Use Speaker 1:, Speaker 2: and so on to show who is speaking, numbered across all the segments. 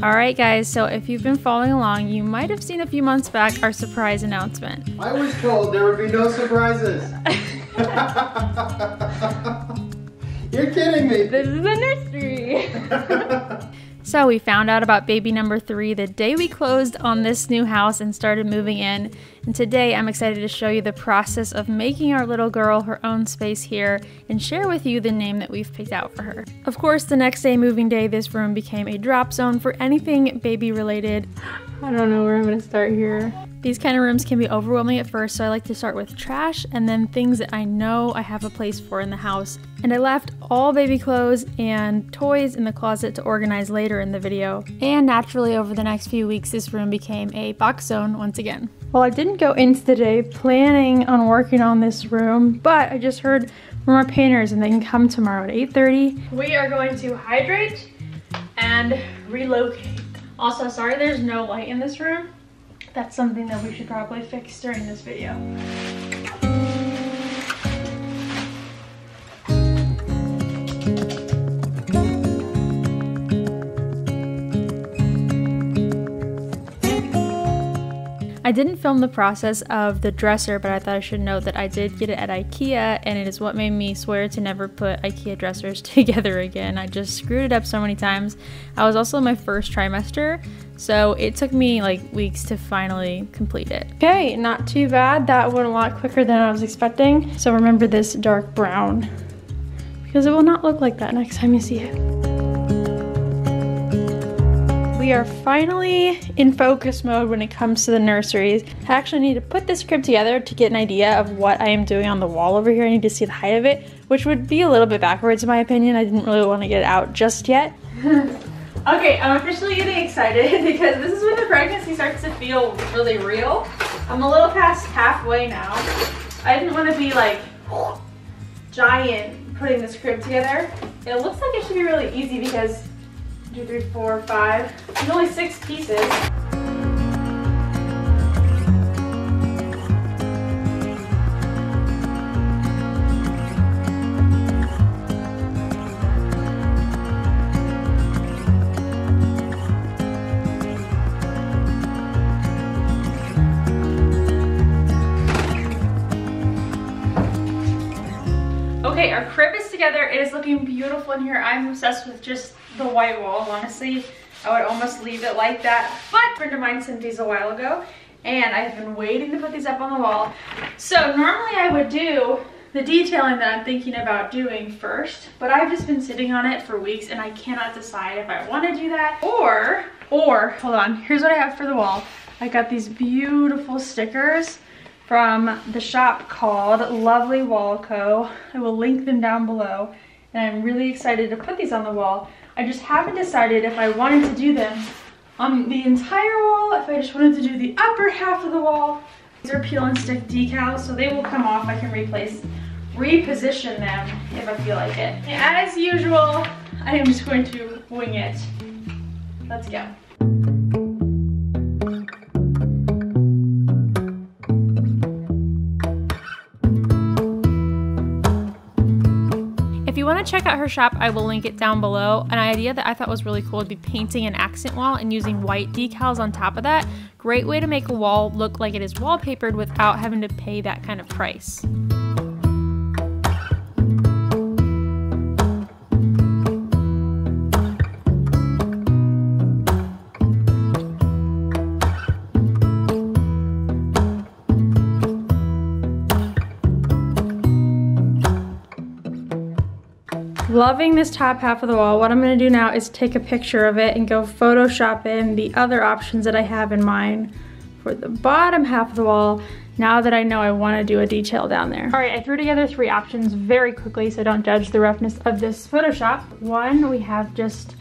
Speaker 1: Alright guys, so if you've been following along, you might have seen a few months back our surprise announcement.
Speaker 2: I was told there would be no surprises. You're kidding me.
Speaker 1: This is a nursery. So we found out about baby number 3 the day we closed on this new house and started moving in. And today I'm excited to show you the process of making our little girl her own space here and share with you the name that we've picked out for her. Of course, the next day, moving day, this room became a drop zone for anything baby related. I don't know where I'm gonna start here. These kind of rooms can be overwhelming at first, so I like to start with trash and then things that I know I have a place for in the house. And I left all baby clothes and toys in the closet to organize later in the video. And naturally, over the next few weeks, this room became a box zone once again. Well, I didn't go into today planning on working on this room, but I just heard from our painters and they can come tomorrow at 8:30. We are going to hydrate and relocate. Also, sorry there's no light in this room. That's something that we should probably fix during this video. I didn't film the process of the dresser, but I thought I should note that I did get it at IKEA, and it is what made me swear to never put IKEA dressers together again. I just screwed it up so many times. I was also in my first trimester, so it took me like weeks to finally complete it. Okay, not too bad. That went a lot quicker than I was expecting. So remember this dark brown, because it will not look like that next time you see it. We are finally in focus mode when it comes to the nurseries. I actually need to put this crib together to get an idea of what I am doing on the wall over here. I need to see the height of it, which would be a little bit backwards in my opinion. I didn't really want to get it out just yet. Okay, I'm officially getting excited because this is when the pregnancy starts to feel really real. I'm a little past halfway now. I didn't want to be like giant putting this crib together. It looks like it should be really easy because 2, 3, 4, 5. There's only 6 pieces. Okay, our crib is together. It is looking beautiful in here. I'm obsessed with just the white wall, honestly. I would almost leave it like that, but a friend of mine sent these a while ago, and I've been waiting to put these up on the wall. So normally I would do the detailing that I'm thinking about doing first, but I've just been sitting on it for weeks, and I cannot decide if I want to do that or hold on, here's what I have for the wall. I got these beautiful stickers from the shop called Lovely Wall Co. I will link them down below, and I'm really excited to put these on the wall. I just haven't decided if I wanted to do them on the entire wall, if I just wanted to do the upper half of the wall. These are peel and stick decals, so they will come off. I can reposition them if I feel like it. And as usual, I am just going to wing it. Let's go. If you want to check out her shop, I will link it down below. An idea that I thought was really cool would be painting an accent wall and using white decals on top of that. Great way to make a wall look like it is wallpapered without having to pay that kind of price. Loving this top half of the wall. What I'm going to do now is take a picture of it and go Photoshop in the other options that I have in mind for the bottom half of the wall, now that I know I want to do a detail down there. All right, I threw together 3 options very quickly, so don't judge the roughness of this Photoshop. One, we have just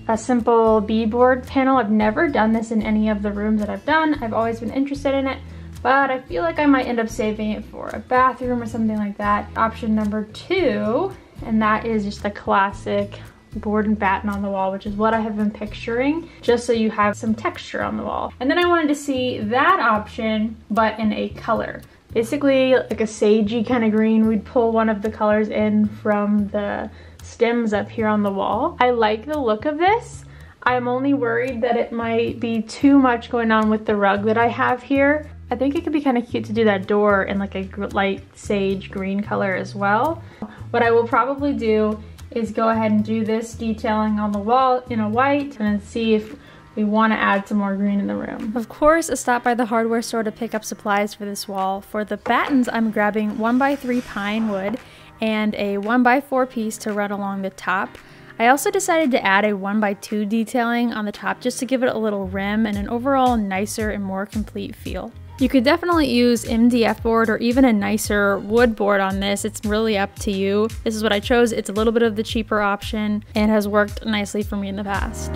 Speaker 1: a simple beadboard panel. I've never done this in any of the rooms that I've done. I've always been interested in it, but I feel like I might end up saving it for a bathroom or something like that. Option number 2, and that is just the classic board and batten on the wall, which is what I have been picturing, just so you have some texture on the wall. And then I wanted to see that option, but in a color. Basically like a sagey kind of green. We'd pull one of the colors in from the stems up here on the wall. I like the look of this. I'm only worried that it might be too much going on with the rug that I have here. I think it could be kind of cute to do that door in like a light sage green color as well. What I will probably do is go ahead and do this detailing on the wall in a white and then see if we want to add some more green in the room. Of course, a stop by the hardware store to pick up supplies for this wall. For the battens, I'm grabbing 1x3 pine wood and a 1x4 piece to run along the top. I also decided to add a 1x2 detailing on the top just to give it a little rim and an overall nicer and more complete feel. You could definitely use MDF board or even a nicer wood board on this. It's really up to you. This is what I chose. It's a little bit of the cheaper option and has worked nicely for me in the past.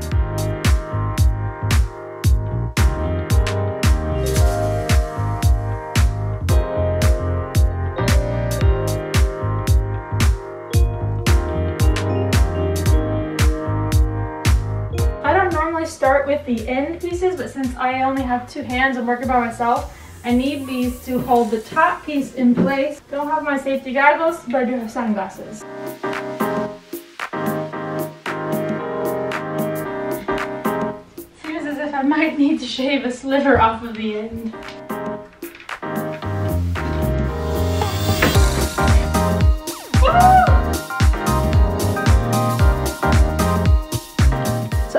Speaker 1: Start with the end pieces, but since I only have 2 hands, I'm working by myself, I need these to hold the top piece in place. Don't have my safety goggles, but I do have sunglasses. Seems as if I might need to shave a sliver off of the end.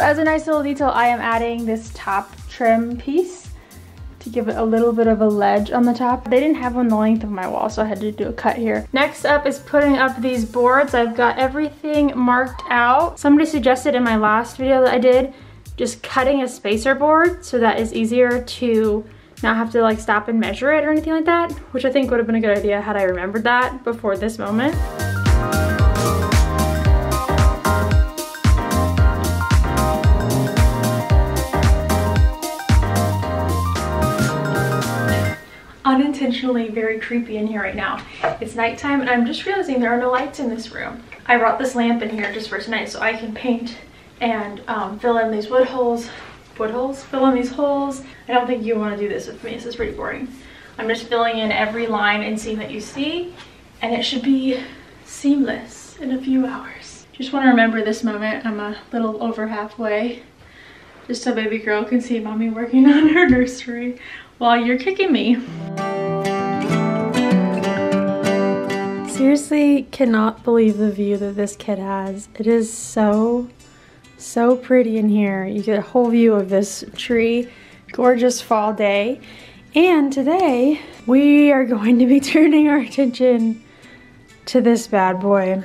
Speaker 1: As a nice little detail, I am adding this top trim piece to give it a little bit of a ledge on the top. They didn't have one the length of my wall, so I had to do a cut here. Next up is putting up these boards. I've got everything marked out. Somebody suggested in my last video that I did just cutting a spacer board so that is easier to not have to like stop and measure it or anything like that, which I think would have been a good idea had I remembered that before this moment. Unintentionally very creepy in here right now. It's nighttime and I'm just realizing there are no lights in this room. I brought this lamp in here just for tonight so I can paint and fill in these fill in these holes. I don't think you want to do this with me. This is pretty boring. I'm just filling in every line and seam that you see, and it should be seamless in a few hours. Just want to remember this moment. I'm a little over halfway, just so baby girl can see mommy working on her nursery while you're kicking me. Seriously cannot believe the view that this kid has. It is so pretty in here. You get a whole view of this tree. Gorgeous fall day. And today we are going to be turning our attention to this bad boy.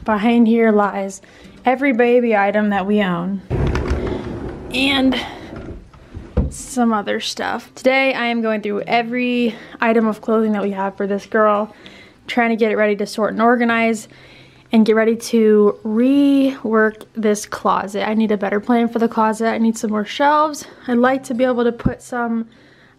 Speaker 1: Behind here lies every baby item that we own and some other stuff. Today I am going through every item of clothing that we have for this girl, trying to get it ready to sort and organize and get ready to rework this closet. I need a better plan for the closet. I need some more shelves. I'd like to be able to put some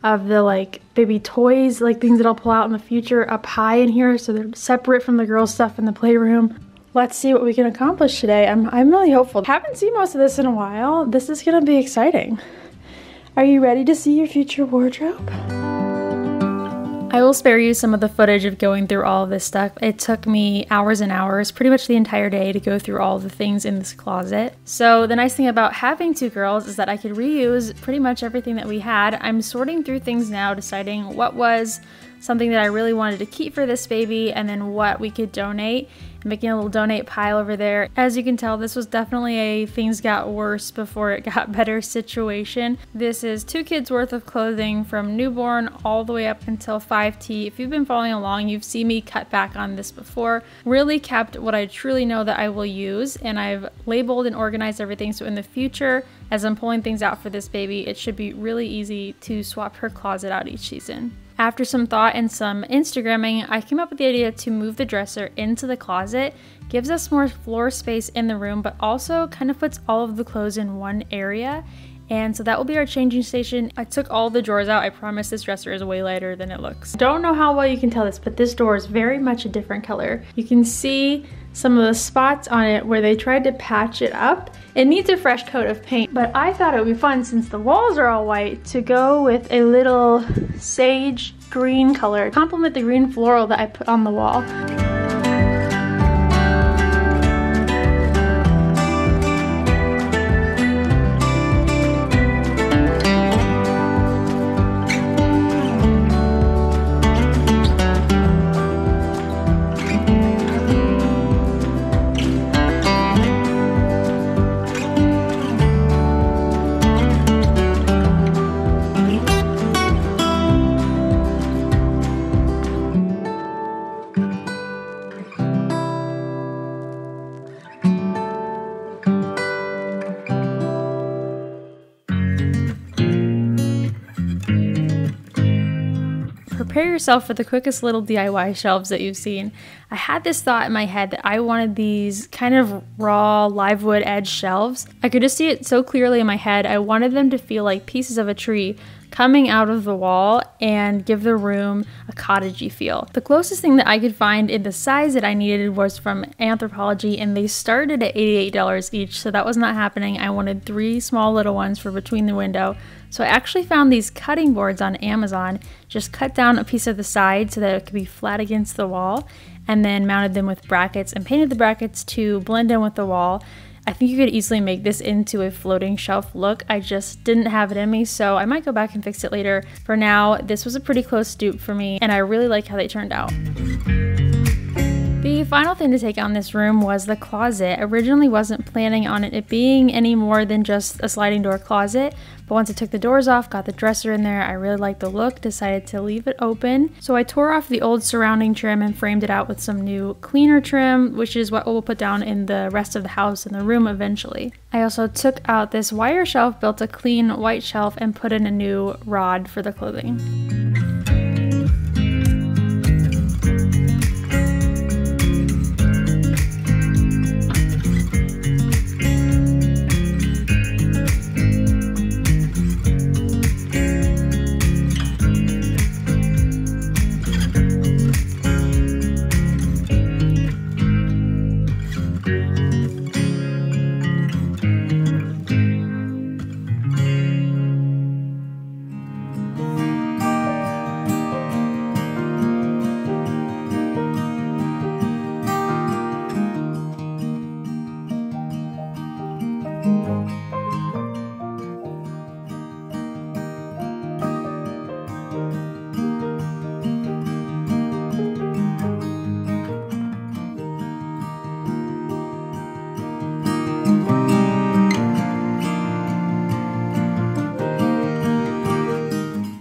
Speaker 1: of the like baby toys, like things that I'll pull out in the future, up high in here so they're separate from the girl stuff in the playroom. Let's see what we can accomplish today. I'm really hopeful. Haven't seen most of this in a while. This is gonna be exciting. Are you ready to see your future wardrobe? I will spare you some of the footage of going through all of this stuff. It took me hours and hours, pretty much the entire day, to go through all the things in this closet. So the nice thing about having 2 girls is that I could reuse pretty much everything that we had. I'm sorting through things now, deciding what was something that I really wanted to keep for this baby and then what we could donate. I'm making a little donate pile over there. As you can tell, this was definitely a things got worse before it got better situation. This is 2 kids worth of clothing from newborn all the way up until 5T. If you've been following along, you've seen me cut back on this before. Really kept what I truly know that I will use, and I've labeled and organized everything so in the future, as I'm pulling things out for this baby, it should be really easy to swap her closet out each season. After some thought and some Instagramming, I came up with the idea to move the dresser into the closet. Gives us more floor space in the room, but also kind of puts all of the clothes in one area. And so that will be our changing station. I took all the drawers out. I promise this dresser is way lighter than it looks. Don't know how well you can tell this, but this door is very much a different color. You can see some of the spots on it where they tried to patch it up. It needs a fresh coat of paint, but I thought it would be fun, since the walls are all white, to go with a little sage green color, complement the green floral that I put on the wall. prepare yourself for the quickest little DIY shelves that you've seen. I had this thought in my head that I wanted these kind of raw live wood edge shelves. I could just see it so clearly in my head. I wanted them to feel like pieces of a tree coming out of the wall and give the room a cottagey feel. The closest thing that I could find in the size that I needed was from Anthropologie, and they started at $88 each, so that was not happening. I wanted 3 small little ones for between the window. So I actually found these cutting boards on Amazon, just cut down a piece of the side so that it could be flat against the wall, and then mounted them with brackets and painted the brackets to blend in with the wall. I think you could easily make this into a floating shelf look. I just didn't have it in me, so I might go back and fix it later. For now, this was a pretty close dupe for me, and I really like how they turned out. The final thing to take on this room was the closet. I originally wasn't planning on it being any more than just a sliding door closet, but once I took the doors off, got the dresser in there, I really liked the look, decided to leave it open. So I tore off the old surrounding trim and framed it out with some new cleaner trim, which is what we'll put down in the rest of the house and the room eventually. I also took out this wire shelf, built a clean white shelf, and put in a new rod for the clothing.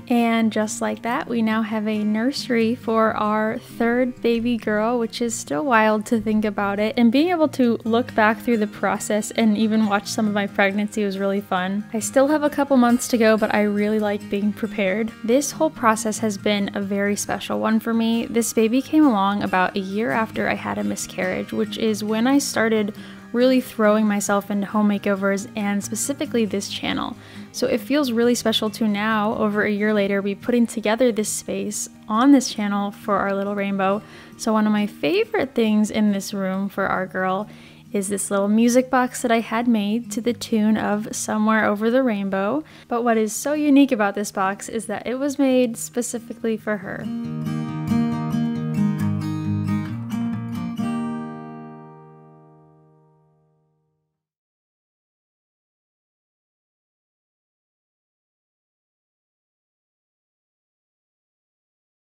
Speaker 1: And just like that, we now have a nursery for our 3rd baby girl, which is still wild to think about it. And being able to look back through the process and even watch some of my pregnancy was really fun. I still have a couple months to go, but I really like being prepared. This whole process has been a very special one for me. This baby came along about a year after I had a miscarriage, which is when I started really throwing myself into home makeovers, and specifically this channel. So it feels really special to now, over a year later, be putting together this space on this channel for our little rainbow. So one of my favorite things in this room for our girl is this little music box that I had made to the tune of Somewhere Over the Rainbow. But what is so unique about this box is that it was made specifically for her.